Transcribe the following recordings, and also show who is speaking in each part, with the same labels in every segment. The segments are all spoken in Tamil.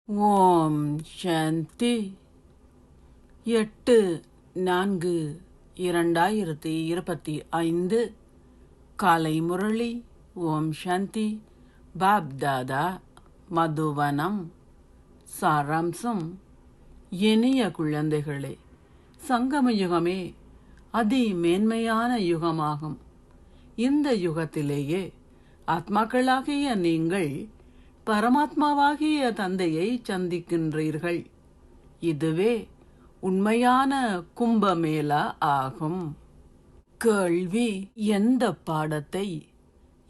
Speaker 1: ஓம் சாந்தி. 8/4/2025 காலை முரளி. ஓம் சாந்தி. பாப் தாதா, மதுவனம். சாராம்சம்: இனிய குழந்தைகளே, சங்கம யுகமே அதி மேன்மையான யுகமாகும். இந்த யுகத்திலேயே ஆத்மாக்களாகிய நீங்கள் பரமாத்மாவாகிய தந்தையை சந்திக்கின்றீர்கள். இதுவே உண்மையான கும்பமேளா ஆகும். கேள்வி: எந்த பாடத்தை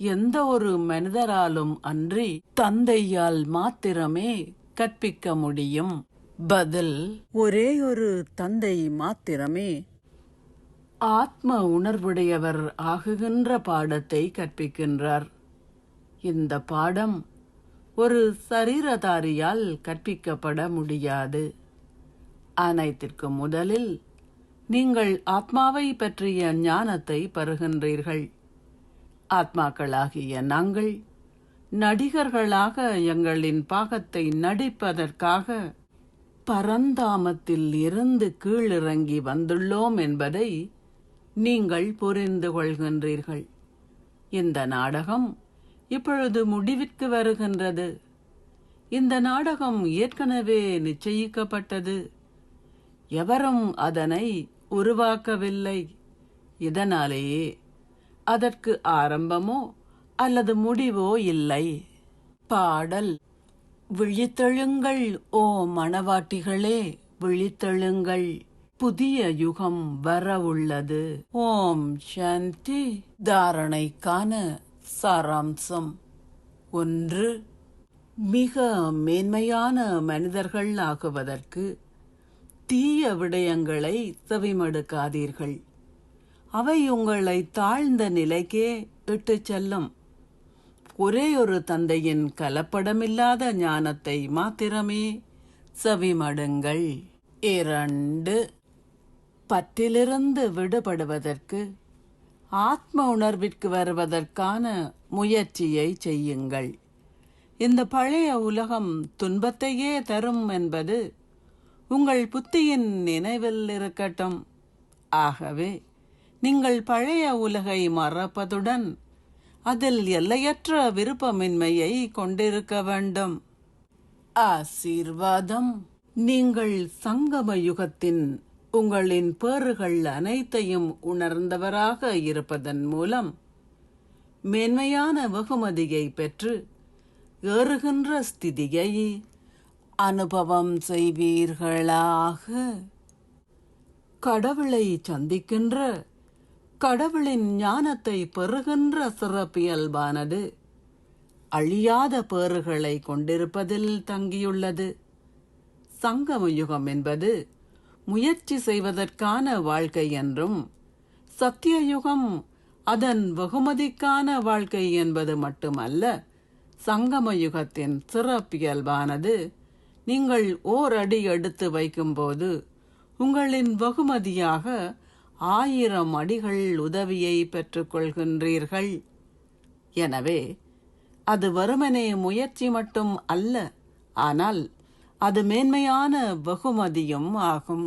Speaker 1: எந்த ஒரு மனிதராலும் அன்றி தந்தையால் மாத்திரமே கற்பிக்க முடியும்? பதில்: ஒரே ஒரு தந்தை மாத்திரமே ஆத்ம உணர்வுடையவர் ஆகுகின்ற பாடத்தை கற்பிக்கின்றார். இந்த பாடம் ஒரு சரீரதாரியால் கற்பிக்கப்பட முடியாது. அனைத்திற்கு முதலில் நீங்கள் ஆத்மாவை பற்றிய ஞானத்தை பெறுகின்றீர்கள். ஆத்மாக்களாகிய நாங்கள் நடிகர்களாக எங்களின் பாகத்தை நடிப்பதற்காக பரந்தாமத்தில் இருந்து கீழிறங்கி வந்துள்ளோம் என்பதை நீங்கள் புரிந்து கொள்கின்றீர்கள். இந்த நாடகம் இப்பொழுது முடிவிற்கு வருகின்றது. இந்த நாடகம் ஏற்கனவே நிச்சயிக்கப்பட்டது. எவரும் அதனை உருவாக்கவில்லை. இதனாலேயே அதற்கு ஆரம்பமோ அல்லது முடிவோ இல்லை. பாடல்: விழித்தெழுங்கள் ஓ மணவாட்டிகளே, விழித்தெழுங்கள், புதிய யுகம் வரவுள்ளது. ஓம் சாந்தி. தாரணைக்கான சாராம்சம்: 1. மிக மேன்மையான மனிதர்கள் ஆகுவதற்கு தீய விடயங்களை செவிமடுக்காதீர்கள். அவை உங்களை தாழ்ந்த நிலைக்கே இட்டுச் செல்லும். ஒரே ஒரு தந்தையின் கலப்படமில்லாத ஞானத்தை மாத்திரமே செவிமடுங்கள். 2. பற்றிலிருந்து விடுபடுவதற்கு ஆத்ம உணர்விற்கு வருவதற்கான முயற்சியை செய்யுங்கள். இந்த பழைய உலகம் துன்பத்தையே தரும் என்பது உங்கள் புத்தியின் நினைவில் இருக்கட்டும். ஆகவே நீங்கள் பழைய உலகை மறப்பதுடன் அதில் எல்லையற்ற விருப்பமின்மையை கொண்டிருக்க வேண்டும். ஆசீர்வாதம்: நீங்கள் சங்கம யுகத்தின் உங்களின் பேறுகள் அனைத்தையும் உணர்ந்தவராக இருப்பதன் மூலம் மேன்மையான வெகுமதியை பெற்று ஏறுகின்ற ஸ்திதியை அனுபவம் செய்வீர்களாக. கடவுளை சந்திக்கின்ற கடவுளின் ஞானத்தை பெறுகின்ற சிறப்பியல்பானது அழியாத பேறுகளை கொண்டிருப்பதில் தங்கியுள்ளது. சங்கம யுகம் என்பது முயற்சி செய்வதற்கான வாழ்க்கை என்றும், சத்தியயுகம் அதன் வெகுமதிக்கான வாழ்க்கை என்பது மட்டுமல்ல. சங்கம யுகத்தின் சிறப்பியல்பானது நீங்கள் ஓர் அடி எடுத்து வைக்கும்போது உங்களின் வெகுமதியாக 1000 அடிகள் உதவியை பெற்றுக்கொள்கின்றீர்கள். எனவே அது வெறுமனே முயற்சி மட்டும் அல்ல, ஆனால் அது மேன்மையான வெகுமதியும் ஆகும்.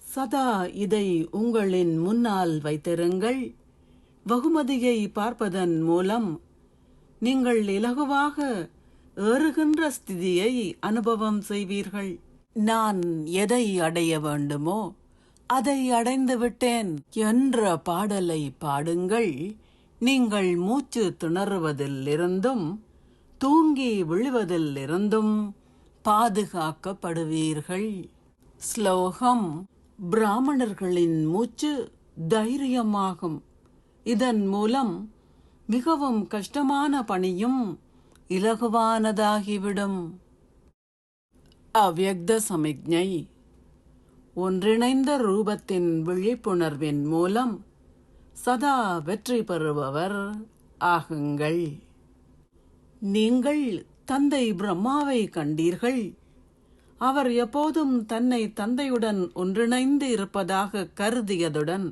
Speaker 1: சதா இதை உங்களின் முன்னால் வைத்திருங்கள். வெகுமதியை பார்ப்பதன் மூலம் நீங்கள் இலகுவாக ஏறுகின்ற ஸ்திதியை அனுபவம் செய்வீர்கள். நான் எதை அடைய வேண்டுமோ அதை அடைந்து விட்டேன் என்ற பாடலை பாடுங்கள். நீங்கள் மூச்சு திணறுவதில் இருந்தும் தூங்கி விழுவதில் இருந்தும் பாதுகாக்கப்படுவீர்கள். ஸ்லோகம்: பிராமணர்களின் மூச்சு தைரியமாகும். இதன் மூலம் மிகவும் கஷ்டமான பணியும் இலகுவானதாகிவிடும். அவ்யக்த சமிக்ஞை: ஒன்றிணைந்த ரூபத்தின் விழிப்புணர்வின் மூலம் சதா வெற்றி பெறுபவர் ஆகுங்கள். நீங்கள் தந்தை பிரம்மாவை கண்டீர்கள். அவர் எப்போதும் தன்னை தந்தையுடன் ஒன்றிணைந்து இருப்பதாக கருதியதுடன்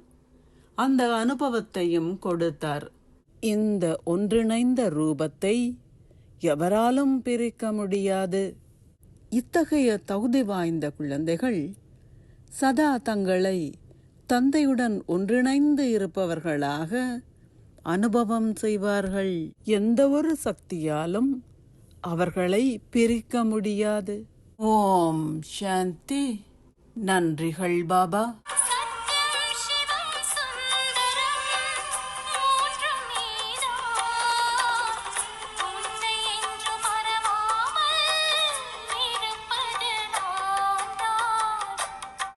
Speaker 1: அந்த அனுபவத்தையும் கொடுத்தார். இந்த ஒன்றிணைந்த ரூபத்தை எவராலும் பிரிக்க முடியாது. இத்தகைய தகுதி வாய்ந்த குழந்தைகள் சதா தங்களை தந்தையுடன் ஒன்றிணைந்து இருப்பவர்களாக அனுபவம் செய்வார்கள். எந்த ஒரு சக்தியாலும் அவர்களை பிரிக்க முடியாது. ஓம் சாந்தி. நன்றிகள் பாபா.